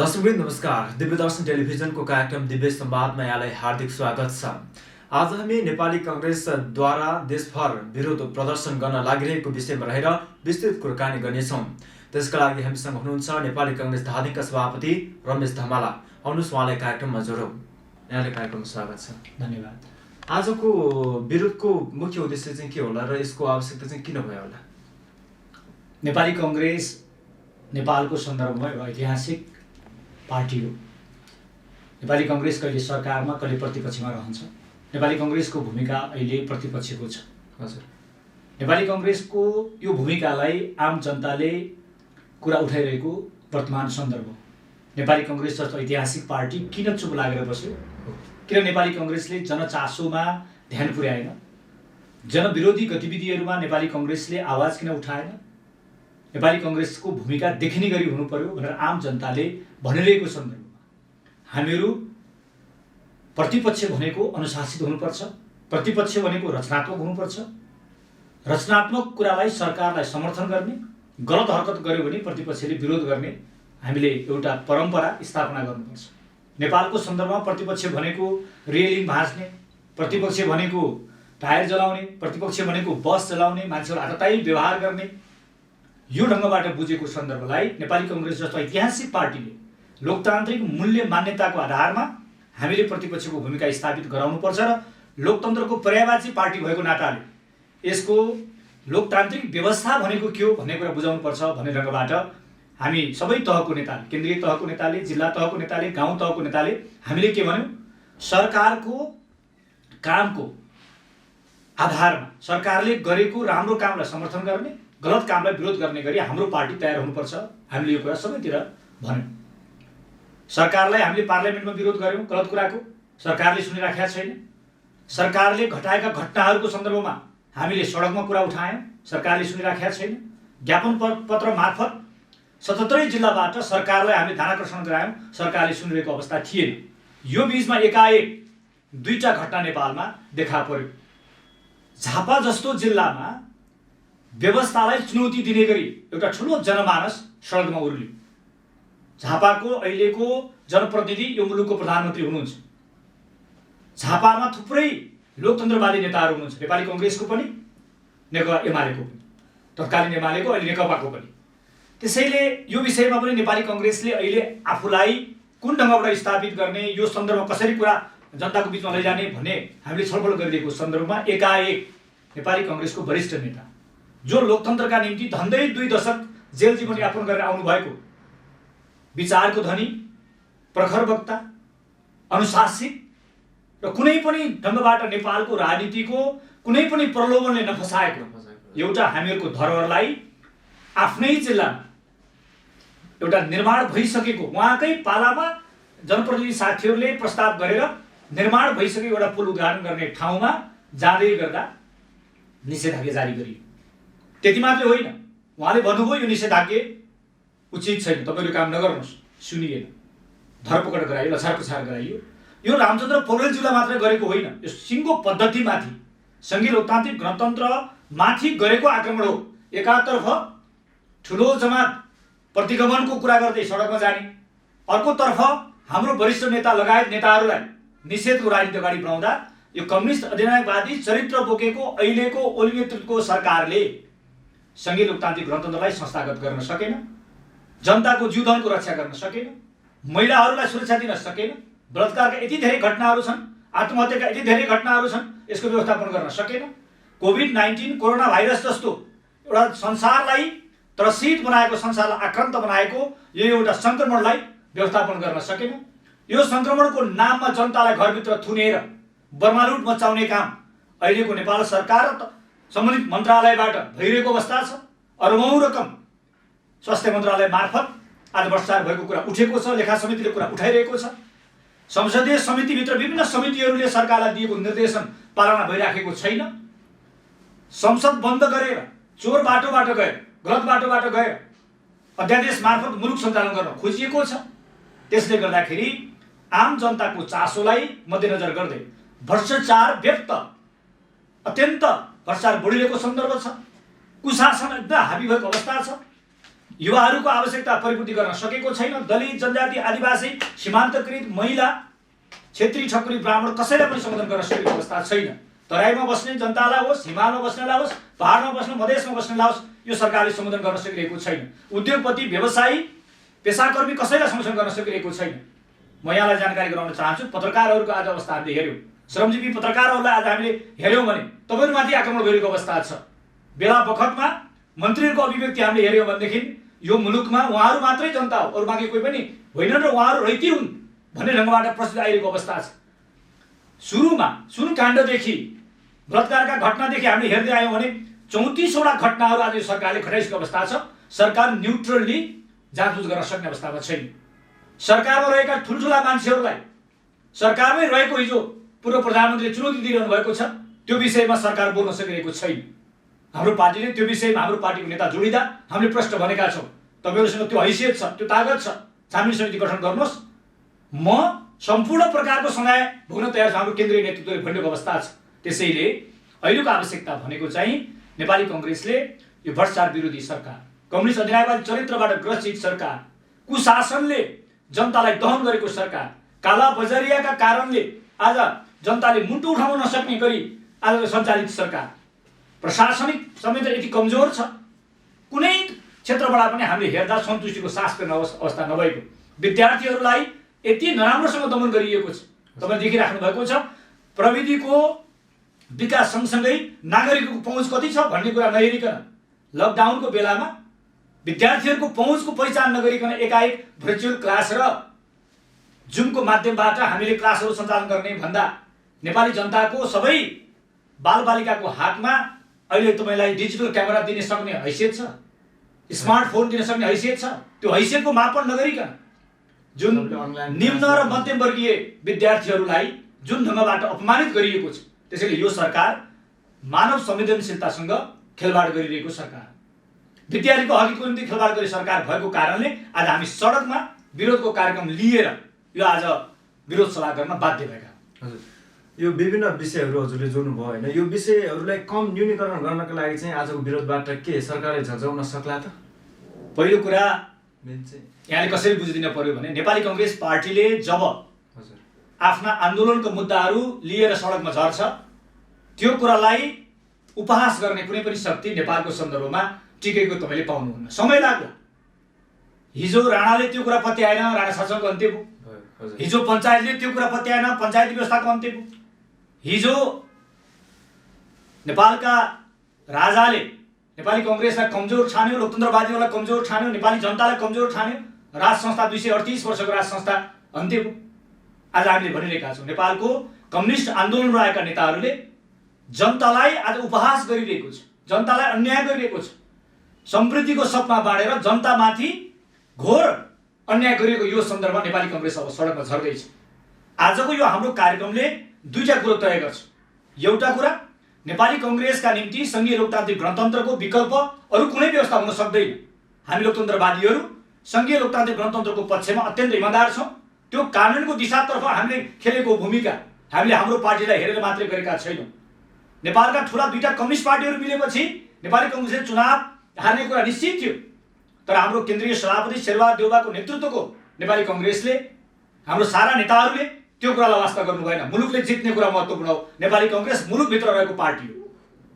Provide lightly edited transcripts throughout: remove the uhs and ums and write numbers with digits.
दर्शकवृन्द नमस्कार। दिव्यदर्शन टेलिभिजनको कार्यक्रम दिव्य संवादमा यहाँलाई हार्दिक स्वागत छ। आज हामी नेपाली कांग्रेसद्वारा देशभर विरोध प्रदर्शन गर्न लागिरहेको विषयमा रहेर विस्तृत कुराकानी गर्नेछौँ। त्यसका लागि हामीसँग हुनुहुन्छ नेपाली कांग्रेस धादिङका सभापति रमेश धमाला। आउनुहोस् उहाँलाई कार्यक्रममा जोडौँ। यहाँलाई कार्यक्रममा स्वागत छ। धन्यवाद। आजको विरोधको मुख्य उद्देश्य चाहिँ के होला र यसको आवश्यकता चाहिँ किन भयो होला? नेपाली कांग्रेस नेपालको सन्दर्भमा एउटा ऐतिहासिक पार्टी हो। नेपाली कांग्रेस कहिले सरकारमा कहिले प्रतिपक्षमा रहन्छ। नेपाली कांग्रेसको भूमिका अहिले प्रतिपक्षको छ। हजुर, नेपाली कांग्रेसको यो भूमिकालाई आम जनताले कुरा उठाइरहेको वर्तमान सन्दर्भ हो। नेपाली कांग्रेस जस्तो ऐतिहासिक पार्टी किन चुप लागेर बस्यो? किन नेपाली कांग्रेसले जनचासोमा ध्यान पुर्याएन? जनविरोधी गतिविधिहरूमा नेपाली कांग्रेसले आवाज किन उठाएन? नेपाली कांग्रेसको भूमिका देखिने गरी हुनु पर्यो भनेर आम जनताले भनिरहेको सन्दर्भमा हामीहरू प्रतिपक्ष भनेको अनुशासित हुनुपर्छ, प्रतिपक्ष भनेको रचनात्मक हुनुपर्छ। रचनात्मक कुरालाई सरकारलाई समर्थन गर्ने, गलत हरकत गर्यो भने प्रतिपक्षले विरोध गर्ने हामीले एउटा परम्परा स्थापना गर्नुपर्छ। नेपालको सन्दर्भमा प्रतिपक्ष भनेको रेलिङ भाँच्ने, प्रतिपक्ष भनेको टायर जलाउने, प्रतिपक्ष भनेको बस चलाउने, मान्छेहरू आततायी व्यवहार गर्ने, यो ढङ्गबाट बुझेको सन्दर्भलाई नेपाली कांग्रेस जस्तो ऐतिहासिक पार्टीले लोकतान्त्रिक मूल्य मान्यताको आधारमा हामीले प्रतिपक्षको भूमिका स्थापित गराउनुपर्छ र लोकतन्त्रको पर्यायवाची पार्टी भएको नाताले यसको लोकतान्त्रिक व्यवस्था भनेको के हो भन्ने कुरा बुझाउनुपर्छ भन्ने ढङ्गबाट हामी सबै तहको नेताले, केन्द्रीय तहको नेताले, जिल्ला तहको नेताले, गाउँ तहको नेताले हामीले के भन्यौँ? सरकारको कामको आधारमा सरकारले गरेको राम्रो कामलाई समर्थन गर्ने, गलत कामलाई विरोध गर्ने गरी हाम्रो पार्टी तयार हुनुपर्छ। हामीले यो कुरा सबैतिर भन्यौँ। सरकारलाई हामीले पार्लियामेन्टमा विरोध गर्यौँ गलत कुराको, सरकारले सुनिराखेका छैन। सरकारले घटाएका घटनाहरूको सन्दर्भमा हामीले सडकमा कुरा उठायौँ, सरकारले सुनिराखेका छैन। ज्ञापन पत्र मार्फत 77 जिल्लाबाट सरकारलाई हामीले ध्यानाकर्षण गरायौँ, सरकारले सुनिरहेको अवस्था थिएन। यो बीचमा एकाएक दुईटा घटना नेपालमा देखा पर्यो। झापा जस्तो जिल्लामा व्यवस्थालाई चुनौती दिने गरी एउटा ठुलो जनमानस सडकमा उर्ल्यो। झापाको अहिलेको जनप्रतिनिधि यो मुलुकको प्रधानमन्त्री हुनुहुन्छ। झापामा थुप्रै लोकतन्त्रवादी नेताहरू हुनुहुन्छ, नेपाली कांग्रेसको पनि, नेकपा एमालेको पनि, तत्कालीन एमालेको, अहिले नेकपाको पनि। त्यसैले यो विषयमा पनि नेपाली कांग्रेसले अहिले आफूलाई कुन ढङ्गबाट स्थापित गर्ने, यो सन्दर्भमा कसरी कुरा जनताको बिचमा लैजाने भन्ने हामीले छलफल गरिरहेको सन्दर्भमा एकाएक नेपाली कांग्रेसको वरिष्ठ नेता जो लोकतन्त्रका निम्ति धन्दै 2 दशक जेल जीवन यापन गरेर आउनुभएको विचारको धनी, प्रखर वक्ता, अनुशासित र कुनै पनि ढङ्गबाट नेपालको राजनीतिको कुनै पनि प्रलोभनले नफसाएको एउटा हामीहरूको धरोहरलाई आफ्नै जिल्लामा एउटा निर्माण भइसकेको, उहाँकै पालामा जनप्रतिनिधि साथीहरूले प्रस्ताव गरेर निर्माण भइसकेको एउटा पुल उद्घाटन गर्ने ठाउँमा जाँदै गर्दा निषेधाज्ञा जारी गरियो। त्यति मात्रै होइन, उहाँले भन्नुभयो यो निषेधाज्ञा उचित छैन, तपाईँले काम नगर्नुहोस्। सुनिएन, धरपकड गराइयो, लछार पछार गराइयो। यो रामचन्द्र पौडेलज्यूलाई मात्रै गरेको होइन, यो सिङ्गो पद्धतिमाथि, सङ्घीय लोकतान्त्रिक गणतन्त्रमाथि गरेको आक्रमण हो। एकातर्फ ठुलो जमात प्रतिगमनको कुरा गर्दै सडकमा जाने, अर्कोतर्फ हाम्रो वरिष्ठ नेता लगायत नेताहरूलाई निषेधको राजनीति अगाडि बढाउँदा यो कम्युनिस्ट अधिनायकवादी चरित्र बोकेको अहिलेको ओली नेतृत्वको सरकारले सङ्घीय लोकतान्त्रिक गणतन्त्रलाई संस्थागत गर्न सकेन, जनताको जीवनको रक्षा गर्न सकेन, महिलाहरूलाई सुरक्षा दिन सकेन, बलात्कारका यति धेरै घटनाहरू छन्, आत्महत्याका यति धेरै घटनाहरू छन्, यसको व्यवस्थापन गर्न सकेन। कोभिड-19 कोरोना भाइरस जस्तो एउटा संसारलाई त्रसित बनाएको, संसारलाई आक्रान्त बनाएको यो एउटा सङ्क्रमणलाई व्यवस्थापन गर्न सकेन। यो सङ्क्रमणको नाममा जनतालाई घरभित्र थुनेर बर्मालुट मचाउने काम अहिलेको नेपाल सरकार र सम्बन्धित मन्त्रालयबाट भइरहेको अवस्था छ। अरबौं रकम स्वास्थ्य मन्त्रालय मार्फत आज भ्रष्टाचार भएको कुरा उठेको छ, लेखा समितिले कुरा उठाइरहेको छ। संसदीय समितिभित्र विभिन्न समितिहरूले सरकारलाई दिएको निर्देशन पालना भइराखेको छैन। संसद बन्द गरेर चोर बाटोबाट गएर, गलत बाटोबाट गएर अध्यादेश मार्फत मुलुक सञ्चालन गर्न खोजिएको छ। त्यसले गर्दाखेरि आम जनताको चासोलाई मध्यनजर गर्दै भ्रष्टाचार व्यक्त, अत्यन्त भ्रष्टाचार बढिरहेको सन्दर्भ छ। कुशासन एकदम हाबी भएको अवस्था छ। युवाहरूको आवश्यकता परिपूर्ति गर्न सकेको छैन। दलित, जनजाति, आदिवासी, सीमान्तकृत, महिला, क्षेत्री, ठकुरी, ब्राह्मण कसैलाई पनि सम्बोधन गर्न सकेको अवस्था छैन। तराईमा बस्ने जनतालाई होस्, हिमालमा बस्नेलाई होस्, पहाडमा बस्ने, मधेसमा बस्नेलाई होस्, यो सरकारले सम्बोधन गर्न सकिरहेको छैन। उद्योगपति, व्यवसायी, पेसाकर्मी कसैलाई सम्बोधन गर्न सकिरहेको छैन। म यहाँलाई जानकारी गराउन चाहन्छु, पत्रकारहरूको आज अवस्था हामीले हेऱ्यौँ, श्रमजीवी पत्रकारहरूलाई आज हामीले हेऱ्यौँ भने तपाईँहरूमाथि आक्रमण गरिएको अवस्था छ। बेला बखतमा मन्त्रीहरूको अभिव्यक्ति हामीले हेऱ्यौँ भनेदेखि यो मुलुकमा उहाँहरू मात्रै जनता हो, अरू बाँकी कोही पनि होइनन् र उहाँहरू रैती हुन् भन्ने ढङ्गबाट प्रस्तुत आइरहेको अवस्था छ। सुरुमा सुनकाण्डदेखि बलात्कारका घटनादेखि हामीले हेर्दै आयौँ भने 34वटा घटनाहरू आज यो सरकारले खटाइसकेको अवस्था छ। सरकार न्युट्रल्ली जाँचबुझ गर्न सक्ने अवस्थामा छैन। सरकारमा रहेका ठुल्ठुला मान्छेहरूलाई सरकारमै रहेको हिजो पूर्व प्रधानमन्त्रीले चुनौती दिइरहनु भएको छ, त्यो विषयमा सरकार बोल्न सकिरहेको छैन। हाम्रो पार्टीले त्यो विषयमा हाम्रो पार्टीको नेता जोडिँदा हामीले प्रश्न भनेका छौँ, तपाईँहरूसँग त्यो हैसियत छ, त्यो तागत छ, छानबिन समिति गठन गर्नुहोस्, म सम्पूर्ण प्रकारको समय भोग्न तयार छ, हाम्रो केन्द्रीय नेतृत्वले भनिएको अवस्था छ। त्यसैले अहिलेको आवश्यकता भनेको चाहिँ नेपाली कांग्रेसले यो भ्रष्टाचार विरोधी सरकार, कम्युनिस्ट अधिनायकवादी चरित्रबाट ग्रसित सरकार, कुशासनले जनतालाई दहन गरेको सरकार, काला बजारियाका कारणले आज जनताले मुन्टु उठाउन नसक्ने गरी आज सञ्चालित सरकार, प्रशासनिक समेत यति कमजोर छ, कुनै क्षेत्रबाट पनि हामीले हेर्दा सन्तुष्टिको सास फेर्ने अवस्था नभएको, विद्यार्थीहरूलाई यति नराम्रोसँग दमन गरिएको छ। तपाईँले देखिराख्नु भएको छ, प्रविधिको विकास सँगसँगै नागरिकको पहुँच कति छ भन्ने कुरा नहेरिकन लकडाउनको बेलामा विद्यार्थीहरूको पहुँचको पहिचान नगरिकन एकाएक भर्चुअल क्लास र जुमको माध्यमबाट हामीले क्लासहरू सञ्चालन गर्ने भन्दा नेपाली जनताको सबै बालबालिकाको हातमा अहिले तपाईँलाई डिजिटल क्यामेरा दिन सक्ने हैसियत छ, स्मार्टफोन दिन सक्ने हैसियत छ। त्यो हैसियतको मापन नगरिकन जुन निम्न र मध्यम वर्गीय विद्यार्थीहरूलाई जुन ढङ्गबाट अपमानित गरिएको छ, त्यसैले यो सरकार मानव संवेदनशीलतासँग खेलवाड गरिरहेको सरकार, विद्यार्थीको हकको निम्ति खेलवाड गर्ने सरकार भएको कारणले आज हामी सडकमा विरोधको कार्यक्रम लिएर यो आज विरोध सभा गर्न बाध्य भएका। हजुर, यो विभिन्न विषयहरू हजुरले जोड्नुभयो होइन, यो विषयहरूलाई कम न्यूनीकरण गर्नको लागि चाहिँ आजको विरोधबाट के सरकारले झल्झाउन सक्ला त? पहिलो कुरा मेन चाहिँ यहाँले कसरी बुझिदिन पर्यो भने नेपाली कांग्रेस पार्टीले जब हजुर आफ्ना आन्दोलनको मुद्दाहरू लिएर सडकमा झर्छ, त्यो कुरालाई उपहास गर्ने कुनै पनि शक्ति नेपालको सन्दर्भमा टिकेको तपाईँले पाउनुहुन्न। समय लाग्ला। हिजो राणाले त्यो कुरा पत्याएन, राणा शासनको अन्त्य भयो। हिजो पञ्चायतले त्यो कुरा पत्याएन, पञ्चायती व्यवस्थाको अन्त्य भयो। हिजो नेपालका राजाले नेपाली कांग्रेसलाई कमजोर ठान्यो, लोकतन्त्रवादीहरूलाई कमजोर ठान्यो, नेपाली जनतालाई कमजोर ठान्यो, राज संस्था 238 वर्षको राज संस्था अन्त्य भयो। आज हामीले भनिरहेका छौँ, नेपालको कम्युनिस्ट आन्दोलनमा आएका नेताहरूले जनतालाई आज उपहास गरिरहेको छ, जनतालाई अन्याय गरिरहेको छ, समृद्धिको सपना बाँडेर जनतामाथि घोर अन्याय गरिएको यो सन्दर्भमा नेपाली कांग्रेस अब सडकमा झर्दैछ। आजको यो हाम्रो कार्यक्रमले दुईटा कुरो तय गर्छ। एउटा कुरा, नेपाली कांग्रेसका निम्ति संघीय लोकतान्त्रिक गणतन्त्रको विकल्प अरू कुनै व्यवस्था हुन सक्दैन। हामी लोकतन्त्रवादीहरू संघीय लोकतान्त्रिक गणतन्त्रको पक्षमा अत्यन्त इमानदार छौँ। त्यो कानुनको दिशातर्फ हामीले खेलेको भूमिका हामीले हाम्रो पार्टीलाई हेरेर मात्रै गरेका छैनौँ। नेपालका ठुला दुईटा कम्युनिस्ट पार्टीहरू मिलेपछि नेपाली कांग्रेसले चुनाव हार्ने कुरा निश्चित थियो, तर हाम्रो केन्द्रीय सभापति शेरबहादुर देउवाको नेतृत्वको नेपाली कांग्रेसले, हाम्रो सारा नेताहरूले त्यो कुरालाई वास्ता गर्नु भएन। मुलुकले जित्ने कुरा महत्त्वपूर्ण हो। नेपाली कांग्रेस मुलुकभित्र रहेको पार्टी हो।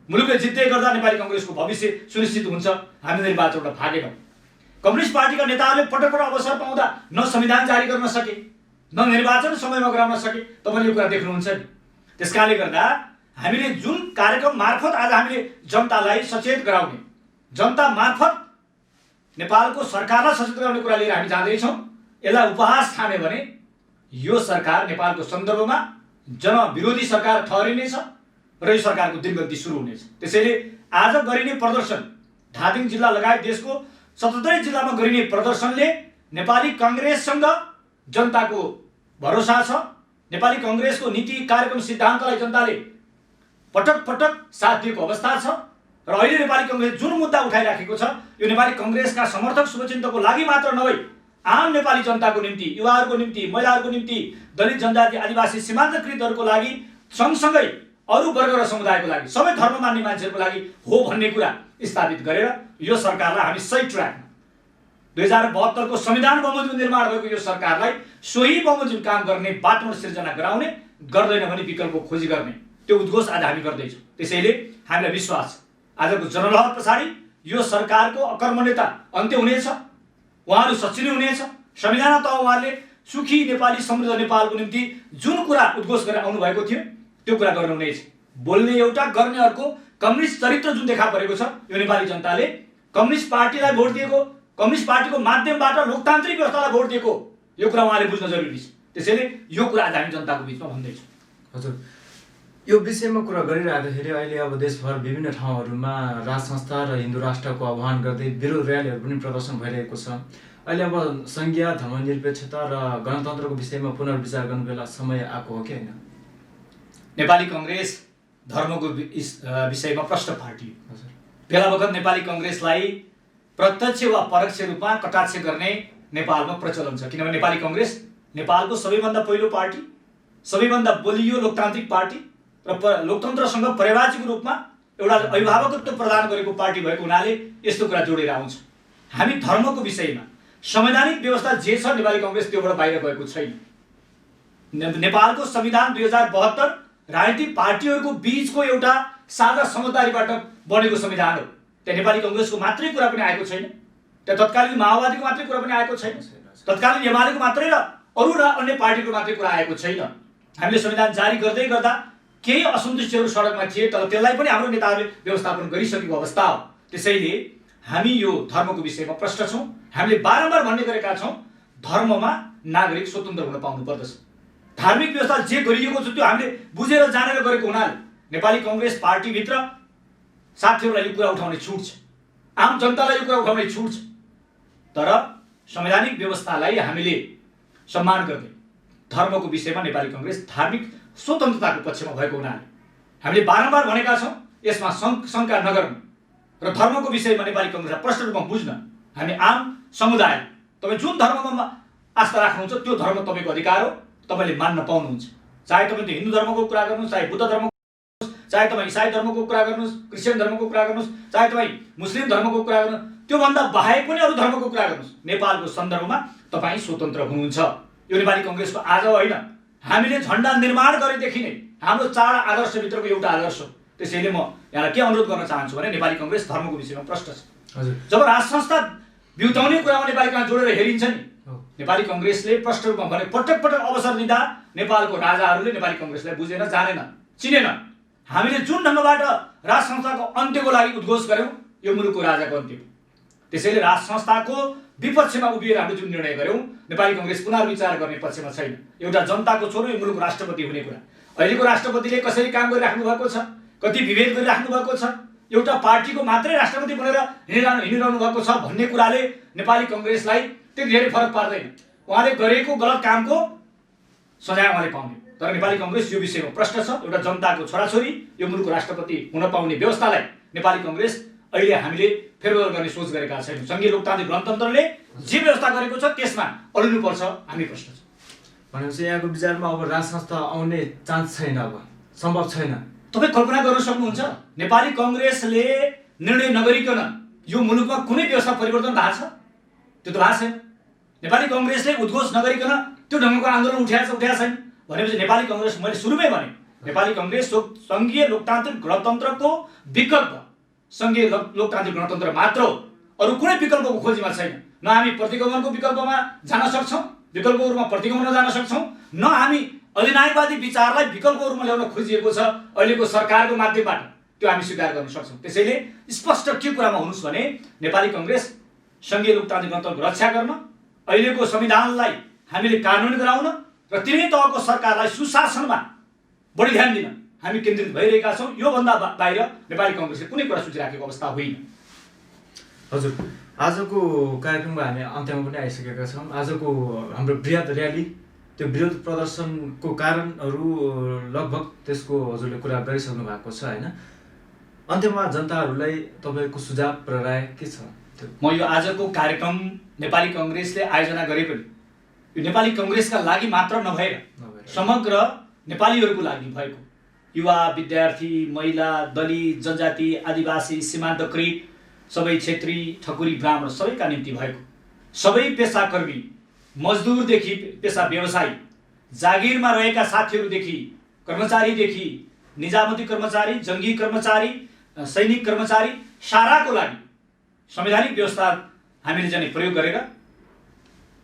मुलुकले जित्दै गर्दा नेपाली कांग्रेसको भविष्य सुनिश्चित हुन्छ। हामी निर्वाचनबाट भागेनौँ। कम्युनिस्ट पार्टीका नेताहरूले पटक पटक अवसर पाउँदा न संविधान जारी गर्न सके, न निर्वाचन समयमा गराउन सके। तपाईँले यो कुरा देख्नुहुन्छ नि। त्यसकारणले गर्दा हामीले जुन कार्यक्रम मार्फत आज हामीले जनतालाई सचेत गराउने, जनता मार्फत नेपालको सरकारलाई सचेत गराउने कुरा लिएर हामी जाँदैछौँ, यसलाई उपहास ठान्यो भने यो सरकार नेपालको सन्दर्भमा जनविरोधी सरकार ठहरिनेछ र यो सरकारको दिनगति सुरु हुनेछ। त्यसैले आज गरिने प्रदर्शन, धादिङ जिल्ला लगायत देशको 77 जिल्लामा गरिने प्रदर्शनले नेपाली कांग्रेससँग जनताको भरोसा छ। नेपाली कांग्रेसको नीति, कार्यक्रम, सिद्धान्तलाई जनताले पटक पटक साथ दिएको अवस्था छ र अहिले नेपाली कांग्रेस जुन मुद्दा उठाइराखेको छ, यो नेपाली कांग्रेसका समर्थक शुभचिन्तकको लागि मात्र नभई आम नेपाली जनताको निम्ति, युवाहरूको निम्ति, महिलाहरूको निम्ति, दलित, जनजाति, आदिवासी, सीमान्तकृतहरूको लागि, सँगसँगै अरू वर्ग र समुदायको लागि, सबै धर्म मान्ने मान्छेहरूको लागि हो भन्ने कुरा स्थापित गरेर यो सरकारलाई हामी सही ट्र्याकमा, 2072 को संविधान बमोजिम निर्माण भएको यो सरकारलाई सोही बमोजिम काम गर्ने वातावरण सिर्जना गराउने, गर्दैन भने विकल्पको खोजी गर्ने त्यो उद्घोष आज हामी गर्दैछौँ। त्यसैले हामीलाई विश्वास छ आजको जनलहर पछाडि यो सरकारको अकर्मण्यता अन्त्य हुनेछ, उहाँहरू सचिने हुनेछ। संविधान तह उहाँहरूले सुखी नेपाली समृद्ध नेपालको निम्ति जुन कुरा उद्घोष गरेर आउनु भएको थियो त्यो कुरा गर्नुहुनेछ। बोल्ने एउटा, गर्ने अर्को। कम्युनिस्ट चरित्र जुन देखा परेको छ, यो नेपाली जनताले कम्युनिस्ट पार्टीलाई भोट दिएको, कम्युनिस्ट पार्टीको माध्यमबाट लोकतान्त्रिक व्यवस्थालाई भोट दिएको, यो कुरा उहाँले बुझ्न जरुरी छ। त्यसैले यो कुरा आज हामी जनताको बिचमा भन्दैछौँ। हजुर, यो विषयमा कुरा गरिराख्दाखेरि अहिले अब देशभर विभिन्न ठाउँहरूमा राज संस्था र हिन्दू राष्ट्रको आह्वान गर्दै विरोध र्यालीहरू पनि प्रदर्शन भइरहेको छ। अहिले अब संघीय धर्मनिरपेक्षता र गणतन्त्रको विषयमा पुनर्विचार गर्नु बेला समय आएको हो कि होइन? नेपाली कङ्ग्रेस धर्मको विषयमा प्रष्ट पार्टी हो। बेला बखत नेपाली कङ्ग्रेसलाई प्रत्यक्ष वा परोक्ष रूपमा कटाक्ष गर्ने नेपालमा प्रचलन छ। किनभने नेपाली कङ्ग्रेस नेपालको सबैभन्दा पहिलो पार्टी, सबैभन्दा बलियो लोकतान्त्रिक पार्टी र लोकतन्त्रसँग पर्यावाचीको रूपमा एउटा अभिभावकत्व प्रदान गरेको पार्टी भएको हुनाले यस्तो कुरा जोडेर आउँछ। हामी धर्मको विषयमा संवैधानिक व्यवस्था जे छ नेपाली कङ्ग्रेस त्योबाट बाहिर गएको छैन। नेपालको संविधान 2072 राजनीतिक पार्टीहरूको बीचको एउटा साझा समझदारीबाट बनेको संविधान हो। त्यहाँ नेपाली कङ्ग्रेसको मात्रै कुरा पनि आएको छैन, त्यहाँ तत्कालीन माओवादीको मात्रै कुरा पनि आएको छैन, तत्कालीन एमालेको मात्रै र अरू अन्य पार्टीको मात्रै कुरा आएको छैन। हामीले संविधान जारी गर्दै गर्दा केही असन्तुष्टिहरू सडकमा थिए, तर त्यसलाई पनि हाम्रो नेताहरूले व्यवस्थापन गरिसकेको अवस्था हो। त्यसैले हामी यो धर्मको विषयमा प्रष्ट छौँ। हामीले बारम्बार भन्ने गरेका छौँ, धर्ममा नागरिक स्वतन्त्र हुन पाउनु पर्दछ। धार्मिक व्यवस्था जे गरिएको छ त्यो हामीले बुझेर जानेर गरेको हुनाले नेपाली कङ्ग्रेस पार्टीभित्र साथीहरूलाई यो कुरा उठाउने छुट छ, आम जनतालाई यो कुरा उठाउने छुट छ। तर संवैधानिक व्यवस्थालाई हामीले सम्मान गर्दै धर्मको विषयमा नेपाली कङ्ग्रेस धार्मिक स्वतन्त्रताको पक्षमा भएको हुनाले हामीले बारम्बार भनेका छौँ, यसमा शङ्का नगर्नु र धर्मको विषयमा नेपाली कङ्ग्रेसलाई प्रष्ट रूपमा बुझ्न हामी आम समुदाय, तपाईँ जुन धर्ममा आस्था राख्नुहुन्छ त्यो धर्म तपाईँको अधिकार हो, तपाईँले मान्न पाउनुहुन्छ। चाहे तपाईँ हिन्दू धर्मको कुरा गर्नुहोस्, चाहे बुद्ध धर्मको, चाहे तपाईँ इसाई धर्मको कुरा गर्नुहोस्, क्रिस्चियन धर्मको कुरा गर्नुहोस्, चाहे तपाईँ मुस्लिम धर्मको कुरा गर्नुहोस्, त्योभन्दा बाहेक पनि अरू धर्मको कुरा गर्नुहोस्, नेपालको सन्दर्भमा तपाईँ स्वतन्त्र हुनुहुन्छ। यो नेपाली कङ्ग्रेसको आज होइन, हामीले झन्डा निर्माण गरेदेखि नै हाम्रो चाड आदर्शभित्रको एउटा आदर्श हो। त्यसैले म यहाँलाई के अनुरोध गर्न चाहन्छु भने नेपाली कङ्ग्रेस धर्मको विषयमा प्रष्ट छ। हजुर, जब राज संस्था बिउताउने कुरामा नेपाली कहाँ जोडेर हेरिन्छ नि, नेपाली कङ्ग्रेसले प्रष्ट रूपमा भने पटक पटक अवसर दिँदा नेपालको राजाहरूले नेपाली कङ्ग्रेसलाई बुझेन, जानेन, चिनेन। हामीले जुन ढङ्गबाट राज संस्थाको अन्त्यको लागि उद्घोष गर्यौँ, यो मुलुकको राजाको अन्त्य हो। त्यसैले राज संस्थाको विपक्षमा उभिएर हामीले जुन निर्णय गर्यौँ, नेपाली कङ्ग्रेस पुनर्विचार गर्ने पक्षमा छैन। एउटा जनताको छोरो यो मुलुकको राष्ट्रपति हुने कुरा, अहिलेको राष्ट्रपतिले कसरी काम गरिराख्नु भएको छ, कति विभेद गरिराख्नु भएको छ, एउटा पार्टीको मात्रै राष्ट्रपति बनेर हिँडिरहनु भएको छ भन्ने कुराले नेपाली कङ्ग्रेसलाई त्यति धेरै फरक पार्दैन। उहाँले गरेको गलत कामको सजाय उहाँले पाउने। तर नेपाली कङ्ग्रेस यो विषयमा प्रष्ट छ। एउटा जनताको छोराछोरी यो मुलुकको राष्ट्रपति हुन पाउने व्यवस्थालाई नेपाली कङ्ग्रेस अहिले हामीले फेरबदल गर्ने सोच गरेका छैनौँ। सङ्घीय लोकतान्त्रिक गणतन्त्रले जे व्यवस्था गरेको छ त्यसमा अलिनुपर्छ, हामी प्रश्न छ। भनेपछि यहाँको विचारमा अब राज संस्था आउने चान्स छैन, अब सम्भव छैन। तपाईँ कल्पना गर्न सक्नुहुन्छ नेपाली कङ्ग्रेसले निर्णय नगरिकन यो मुलुकमा कुनै व्यवस्था परिवर्तन भएको छ? त्यो त भएको छैन। नेपाली कङ्ग्रेसले उद्घोष नगरिकन त्यो ढङ्गको आन्दोलन उठाएको छैन। भनेपछि नेपाली कङ्ग्रेस, मैले सुरुमै भने, नेपाली कङ्ग्रेस सङ्घीय लोकतान्त्रिक गणतन्त्रको विकल्प सङ्घीय लोकतान्त्रिक गणतन्त्र मात्र हो, अरू कुनै विकल्पको खोजीमा छैन। न हामी प्रतिगमनको विकल्पमा जान सक्छौँ, विकल्पको रूपमा प्रतिगमनमा जान सक्छौँ, न हामी अधिनायकवादी विचारलाई विकल्पको रूपमा ल्याउन खोजिएको छ अहिलेको सरकारको माध्यमबाट, त्यो हामी स्वीकार गर्न सक्छौँ। त्यसैले स्पष्ट के कुरामा हुनुहोस् भने नेपाली कङ्ग्रेस सङ्घीय लोकतान्त्रिक गणतन्त्रको रक्षा गर्न, अहिलेको संविधानलाई हामीले कानुन गराउन र तिनै तहको सरकारलाई सुशासनमा बढी ध्यान दिन हामी केन्द्रित भइरहेका छौँ। योभन्दा बाहिर नेपाली कङ्ग्रेसले कुनै कुरा सोचिराखेको अवस्था होइन। हजुर, आजको कार्यक्रममा हामी अन्त्यमा पनि आइसकेका छौँ। आजको हाम्रो बृहत र्याली, त्यो विरोध प्रदर्शनको कारणहरू लगभग त्यसको हजुरले कुरा गरिसक्नु भएको छ होइन? अन्त्यमा जनताहरूलाई तपाईँको सुझाव र राय के छ? म यो आजको कार्यक्रम नेपाली कङ्ग्रेसले आयोजना गरे पनि यो नेपाली कङ्ग्रेसका लागि मात्र नभएर समग्र नेपालीहरूको लागि भएको, युवा, विद्यार्थी, महिला, दलित, जनजाति, आदिवासी, सीमान्तकृत, सबै क्षेत्री, ठकुरी, ब्राह्मण सबैका निम्ति भएको सबै पेसाकर्मी, मजदुरदेखि पेसा व्यवसायी, जागिरमा रहेका साथीहरूदेखि, कर्मचारीदेखि, निजामती कर्मचारी, जङ्गी कर्मचारी, सैनिक कर्मचारी साराको लागि संवैधानिक व्यवस्था हामीले चाहिँ प्रयोग गरेर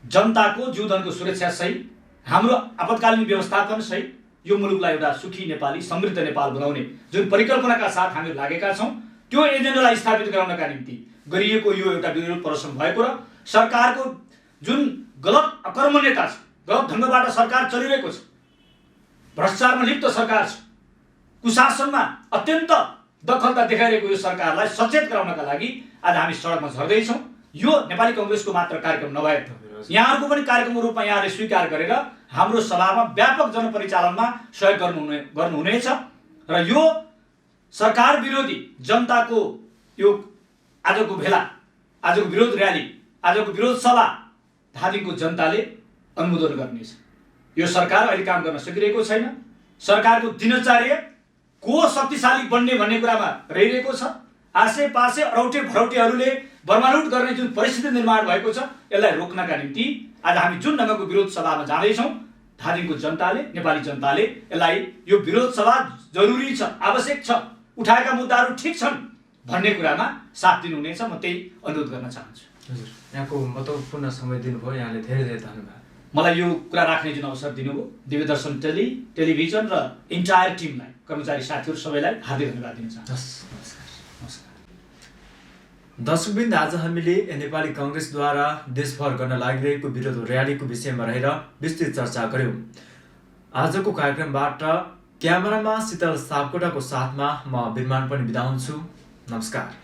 जनताको जीवनको सुरक्षा सहित हाम्रो आपतकालीन व्यवस्थापन सहित यो मुलुकलाई एउटा सुखी नेपाली, समृद्ध नेपाल बनाउने जुन परिकल्पनाका साथ हामी लागेका छौँ, त्यो एजेन्डालाई स्थापित गराउनका निम्ति गरिएको यो एउटा विरोध प्रदर्शन भएको र सरकारको जुन गलत अकर्मण्यता छ, गलत ढङ्गबाट सरकार चलिरहेको छ, भ्रष्टाचारमा लिप्त सरकार छ, कुशासनमा अत्यन्त दखलता देखाइरहेको यो सरकारलाई सचेत गराउनका लागि आज हामी सडकमा झर्दैछौँ। यो नेपाली कङ्ग्रेसको मात्र कार्यक्रम नभए यहाँहरूको पनि कार्यक्रमको रूपमा यहाँले स्वीकार गरेर हाम्रो सभामा व्यापक जनपरिचालनमा सहयोग गर्नुहुनेछ र यो सरकार विरोधी जनताको यो आजको भेला, आजको विरोध र्याली, आजको विरोध सभा धादिङको जनताले अनुमोदन गर्नेछ। यो सरकार अहिले काम गर्न सकिरहेको छैन। सरकारको दिनचर्या को शक्तिशाली बन्ने भन्ने कुरामा रहिरहेको छ। आसेपासे अरौटे भरौटेहरूले बर्मालुट गर्ने जुन परिस्थिति निर्माण भएको छ, यसलाई रोक्नका निम्ति आज हामी जुन ढङ्गको विरोध सभामा जाँदैछौँ, धादिङको जनताले, नेपाली जनताले यसलाई यो विरोध सभा जरुरी छ, आवश्यक छ, उठाएका मुद्दाहरू ठिक छन् भन्ने कुरामा साथ दिनुहुनेछ। म त्यही अनुरोध गर्न चाहन्छु। हजुर, यहाँको महत्त्वपूर्ण समय दिनुभयो, यहाँले धेरै धेरै धन्यवाद। मलाई यो कुरा राख्ने जुन अवसर दिनुभयो दिव्यदर्शन टेलिभिजन र इन्टायर टिमलाई, कर्मचारी साथीहरू सबैलाई हार्दिक धन्यवाद दिन चाहन्छु। दर्शकवृन्द, आज हामीले नेपाली कङ्ग्रेसद्वारा देशभर गर्न लागिरहेको विरोध र्यालीको विषयमा रहेर विस्तृत चर्चा गऱ्यौँ। आजको कार्यक्रमबाट क्यामेरामा शीतल सापकोटाको साथमा म बिरमान पनि बिदा हुन्छु। नमस्कार।